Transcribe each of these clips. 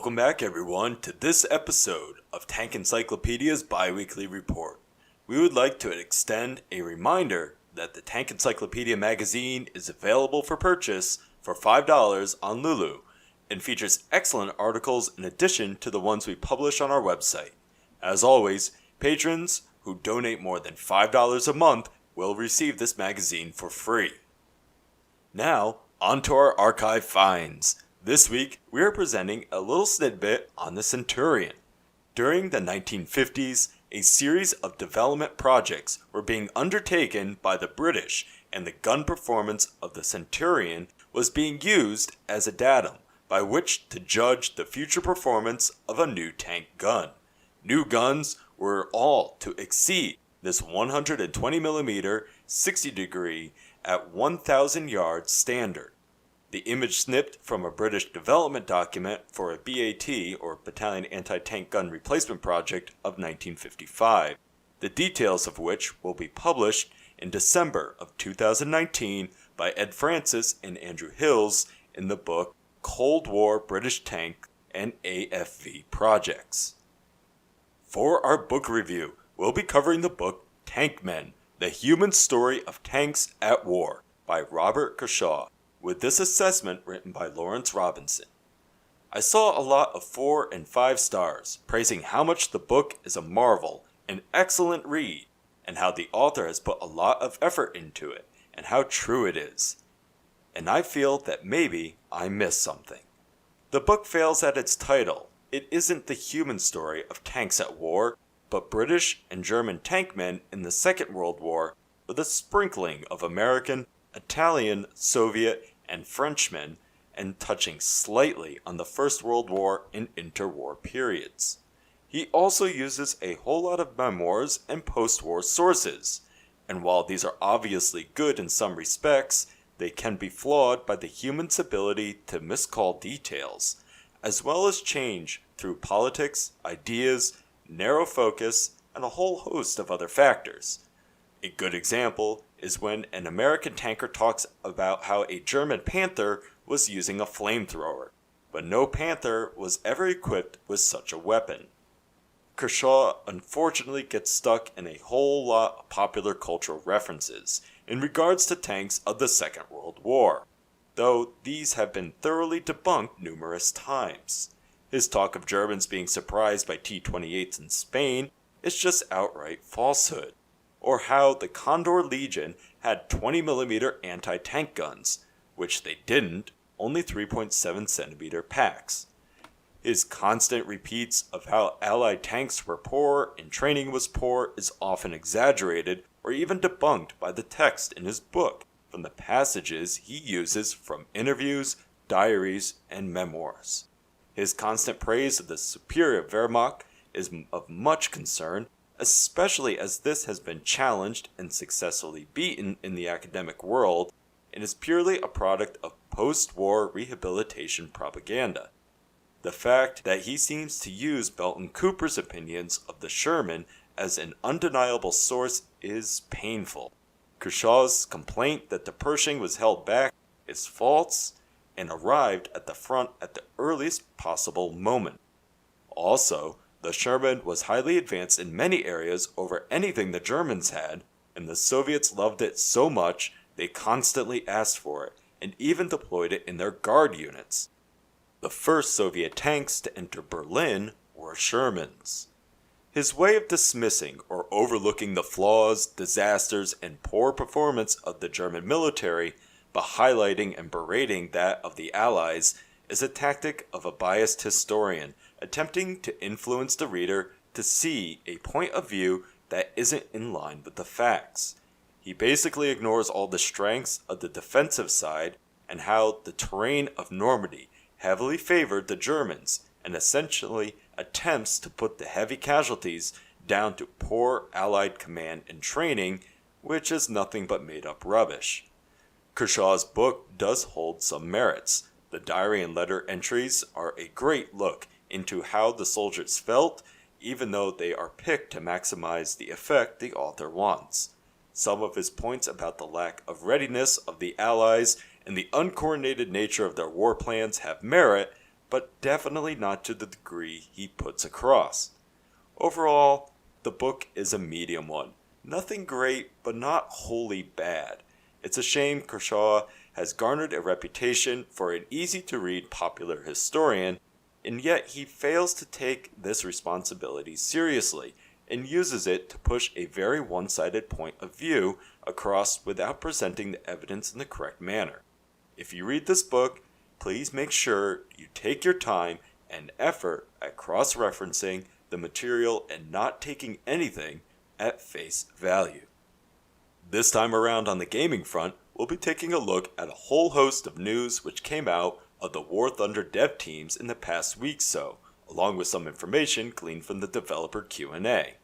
Welcome back everyone to this episode of Tank Encyclopedia's bi-weekly report. We would like to extend a reminder that the Tank Encyclopedia magazine is available for purchase for $5 on Lulu and features excellent articles in addition to the ones we publish on our website. As always, patrons who donate more than $5 a month will receive this magazine for free. Now, on to our archive finds. This week, we are presenting a little snippet on the Centurion. During the 1950s, a series of development projects were being undertaken by the British, and the gun performance of the Centurion was being used as a datum by which to judge the future performance of a new tank gun. New guns were all to exceed this 120mm 60° at 1,000 yards standard. The image snipped from a British development document for a BAT, or Battalion Anti-Tank Gun Replacement Project, of 1955, the details of which will be published in December of 2019 by Ed Francis and Andrew Hills in the book Cold War British Tank and AFV Projects. For our book review, we'll be covering the book Tank Men, The Human Story of Tanks at War by Robert Kershaw, with this assessment written by Lawrence Robinson. I saw a lot of 4 and 5 stars praising how much the book is a marvel, an excellent read, and how the author has put a lot of effort into it, and how true it is. And I feel that maybe I missed something. The book fails at its title. It isn't the human story of tanks at war, but British and German tank men in the Second World War with a sprinkling of American, Italian, Soviet, and Frenchmen, and touching slightly on the First World War and interwar periods. He also uses a whole lot of memoirs and post-war sources, and while these are obviously good in some respects, they can be flawed by the human's ability to miscall details, as well as change through politics, ideas, narrow focus, and a whole host of other factors. A good example is when an American tanker talks about how a German Panther was using a flamethrower, but no Panther was ever equipped with such a weapon. Kershaw unfortunately gets stuck in a whole lot of popular cultural references in regards to tanks of the Second World War, though these have been thoroughly debunked numerous times. His talk of Germans being surprised by T-28s in Spain is just outright falsehood, or how the Condor Legion had 20mm anti-tank guns, which they didn't, only 3.7cm packs. His constant repeats of how Allied tanks were poor and training was poor is often exaggerated or even debunked by the text in his book from the passages he uses from interviews, diaries, and memoirs. His constant praise of the superior Wehrmacht is of much concern, especially as this has been challenged and successfully beaten in the academic world and is purely a product of post-war rehabilitation propaganda. The fact that he seems to use Belton Cooper's opinions of the Sherman as an undeniable source is painful. Kershaw's complaint that the Pershing was held back is false and arrived at the front at the earliest possible moment. Also, the Sherman was highly advanced in many areas over anything the Germans had, and the Soviets loved it so much they constantly asked for it, and even deployed it in their guard units. The first Soviet tanks to enter Berlin were Shermans. His way of dismissing or overlooking the flaws, disasters, and poor performance of the German military, but highlighting and berating that of the Allies, is a tactic of a biased historian attempting to influence the reader to see a point of view that isn't in line with the facts. He basically ignores all the strengths of the defensive side and how the terrain of Normandy heavily favored the Germans, and essentially attempts to put the heavy casualties down to poor Allied command and training, which is nothing but made-up rubbish. Kershaw's book does hold some merits. The diary and letter entries are a great look into how the soldiers felt, even though they are picked to maximize the effect the author wants. Some of his points about the lack of readiness of the Allies and the uncoordinated nature of their war plans have merit, but definitely not to the degree he puts across. Overall, the book is a medium one. Nothing great, but not wholly bad. It's a shame Kershaw has garnered a reputation for an easy-to-read popular historian, and yet he fails to take this responsibility seriously and uses it to push a very one-sided point of view across without presenting the evidence in the correct manner. If you read this book, please make sure you take your time and effort at cross-referencing the material and not taking anything at face value. This time around on the gaming front, we'll be taking a look at a whole host of news which came out of the War Thunder dev teams in the past week so, along with some information gleaned from the developer Q&A.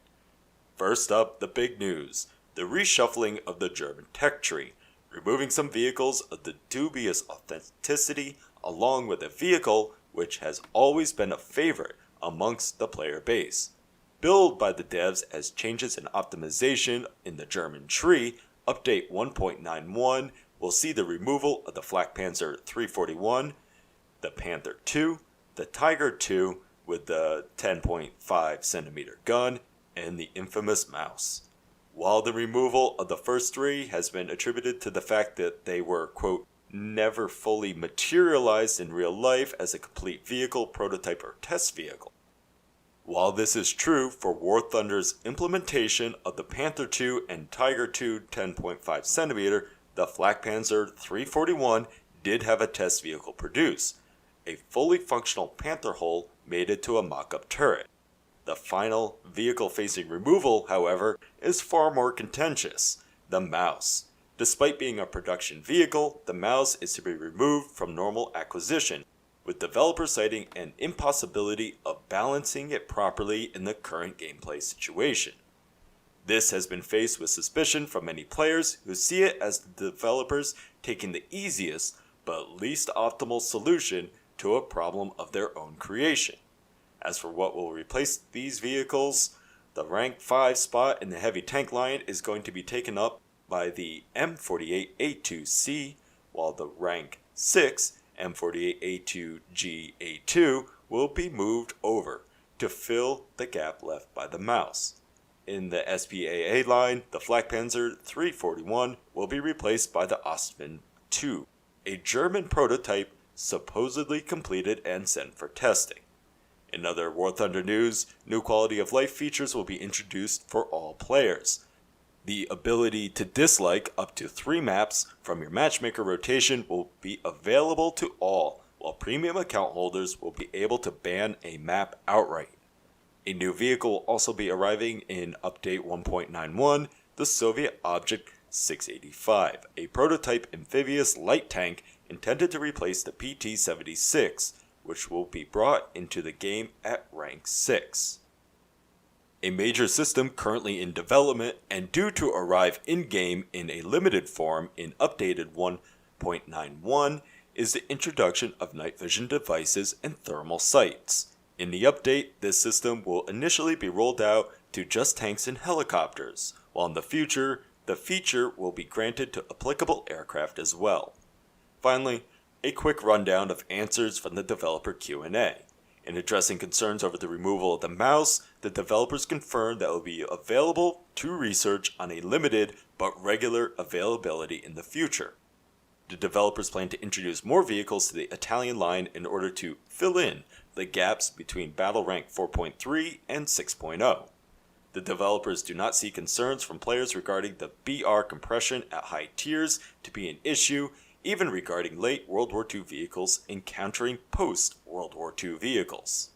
First up, the big news, the reshuffling of the German tech tree, removing some vehicles of the dubious authenticity along with a vehicle which has always been a favorite amongst the player base. Billed by the devs as changes in optimization in the German tree, update 1.91 will see the removal of the Flak Panzer 341, the Panther II, the Tiger II with the 10.5 centimeter gun, and the infamous mouse. While the removal of the first three has been attributed to the fact that they were, quote, never fully materialized in real life as a complete vehicle, prototype, or test vehicle. While this is true for War Thunder's implementation of the Panther II and Tiger II 10.5 cm, the Flak Panzer 341 did have a test vehicle produced, a fully functional Panther hull mated to a mock-up turret. The final vehicle-facing removal, however, is far more contentious, the mouse. Despite being a production vehicle, the mouse is to be removed from normal acquisition, with developers citing an impossibility of balancing it properly in the current gameplay situation. This has been faced with suspicion from many players who see it as the developers taking the easiest but least optimal solution to a problem of their own creation. As for what will replace these vehicles, the rank 5 spot in the heavy tank line is going to be taken up by the M48A2C, while the rank 6 M48A2G-A2 will be moved over to fill the gap left by the mouse. In the SPAA line, the Flak Panzer 341 will be replaced by the Ostmann II, a German prototype supposedly completed and sent for testing. In other War Thunder news, new quality of life features will be introduced for all players. The ability to dislike up to 3 maps from your matchmaker rotation will be available to all, while premium account holders will be able to ban a map outright. A new vehicle will also be arriving in Update 1.91, the Soviet Object 685, a prototype amphibious light tank intended to replace the PT-76, which will be brought into the game at rank 6. A major system currently in development and due to arrive in-game in a limited form in updated 1.91 is the introduction of night vision devices and thermal sights. In the update, this system will initially be rolled out to just tanks and helicopters, while in the future, the feature will be granted to applicable aircraft as well. Finally, a quick rundown of answers from the developer Q&A. In addressing concerns over the removal of the mouse, the developers confirmed that it will be available to research on a limited but regular availability in the future. The developers plan to introduce more vehicles to the Italian line in order to fill in the gaps between Battle Rank 4.3 and 6.0. The developers do not see concerns from players regarding the BR compression at high tiers to be an issue, even regarding late World War II vehicles encountering post-World War II vehicles.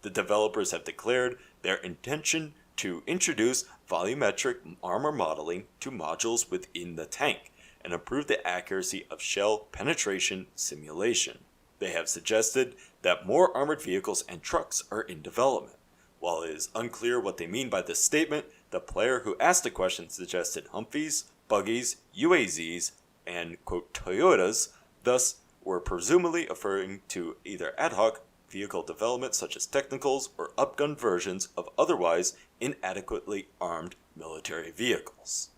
The developers have declared their intention to introduce volumetric armor modeling to modules within the tank and improve the accuracy of shell penetration simulation. They have suggested that more armored vehicles and trucks are in development. While it is unclear what they mean by this statement, the player who asked the question suggested Humvees, buggies, UAZs, and, quote, Toyotas, thus were presumably referring to either ad hoc vehicle development such as technicals or upgunned versions of otherwise inadequately armed military vehicles.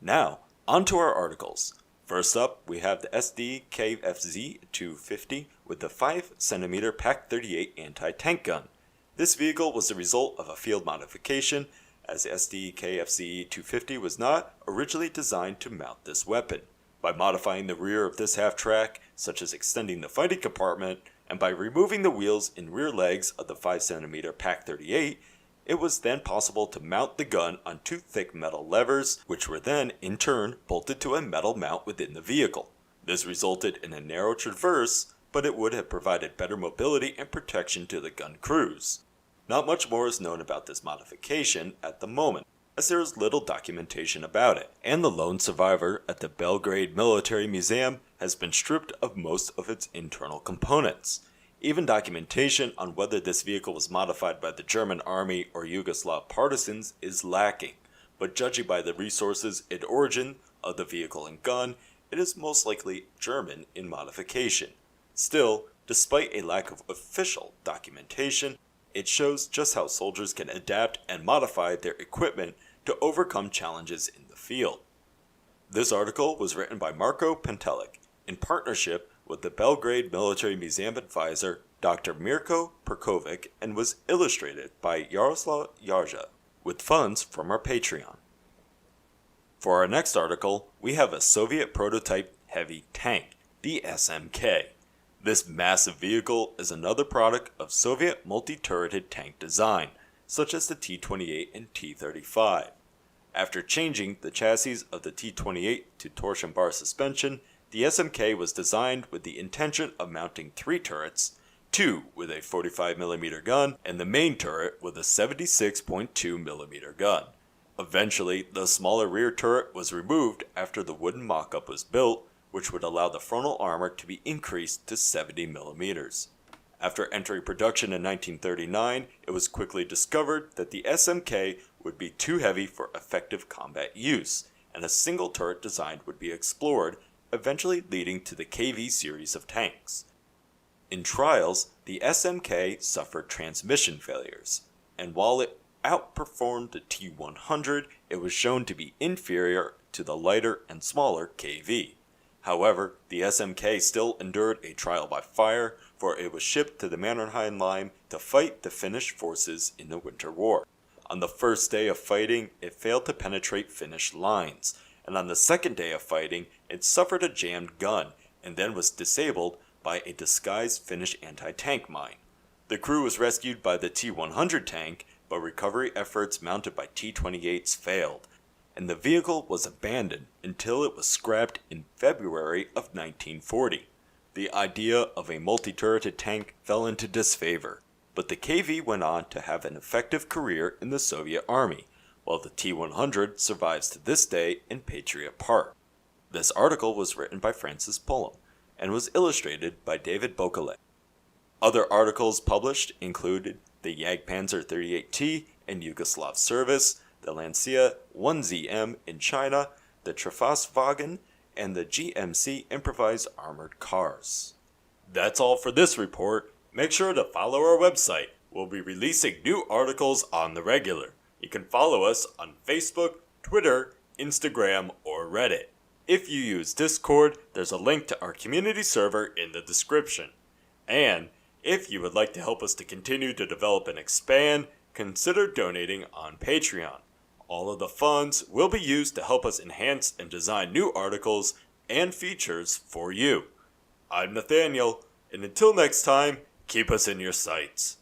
Now, onto our articles. First up, we have the SDKFZ 250 with the 5cm Pak-38 anti-tank gun. This vehicle was the result of a field modification, as the SDKFZ 250 was not originally designed to mount this weapon. By modifying the rear of this half-track, such as extending the fighting compartment, and by removing the wheels and rear legs of the 5cm Pak-38, it was then possible to mount the gun on two thick metal levers, which were then, in turn, bolted to a metal mount within the vehicle. This resulted in a narrow traverse, but it would have provided better mobility and protection to the gun crews. Not much more is known about this modification at the moment, as there is little documentation about it, and the lone survivor at the Belgrade Military Museum has been stripped of most of its internal components. Even documentation on whether this vehicle was modified by the German army or Yugoslav partisans is lacking, but judging by the resources and origin of the vehicle and gun, it is most likely German in modification. Still, despite a lack of official documentation, it shows just how soldiers can adapt and modify their equipment to overcome challenges in the field. This article was written by Marko Pantelic in partnership with the Belgrade Military Museum advisor Dr. Mirko Perkovic and was illustrated by Jaroslav Jarja with funds from our Patreon. For our next article, we have a Soviet prototype heavy tank, the SMK. This massive vehicle is another product of Soviet multi-turreted tank design, such as the T-28 and T-35. After changing the chassis of the T-28 to torsion bar suspension, the SMK was designed with the intention of mounting three turrets, two with a 45mm gun and the main turret with a 76.2mm gun. Eventually, the smaller rear turret was removed after the wooden mock-up was built, which would allow the frontal armor to be increased to 70mm. After entering production in 1939, it was quickly discovered that the SMK would be too heavy for effective combat use, and a single turret design would be explored, eventually leading to the KV series of tanks. In trials, the SMK suffered transmission failures, and while it outperformed the T-100, it was shown to be inferior to the lighter and smaller KV. However, the SMK still endured a trial by fire, for it was shipped to the Mannerheim line to fight the Finnish forces in the Winter War. On the first day of fighting, it failed to penetrate Finnish lines, and on the second day of fighting, it suffered a jammed gun and then was disabled by a disguised Finnish anti-tank mine. The crew was rescued by the T-100 tank, but recovery efforts mounted by T-28s failed, and the vehicle was abandoned until it was scrapped in February of 1940. The idea of a multi-turreted tank fell into disfavor, but the KV went on to have an effective career in the Soviet Army, while the T-100 survives to this day in Patriot Park. This article was written by Francis Pullum and was illustrated by David Bokale. Other articles published included the Jagdpanzer 38T in Yugoslav service, the Lancia 1ZM in China, the Trefastwagen, and the GMC improvised armored cars. That's all for this report. Make sure to follow our website. We'll be releasing new articles on the regular. You can follow us on Facebook, Twitter, Instagram, or Reddit. If you use Discord, there's a link to our community server in the description. And if you would like to help us to continue to develop and expand, consider donating on Patreon. All of the funds will be used to help us enhance and design new articles and features for you. I'm Nathaniel, and until next time, keep us in your sights.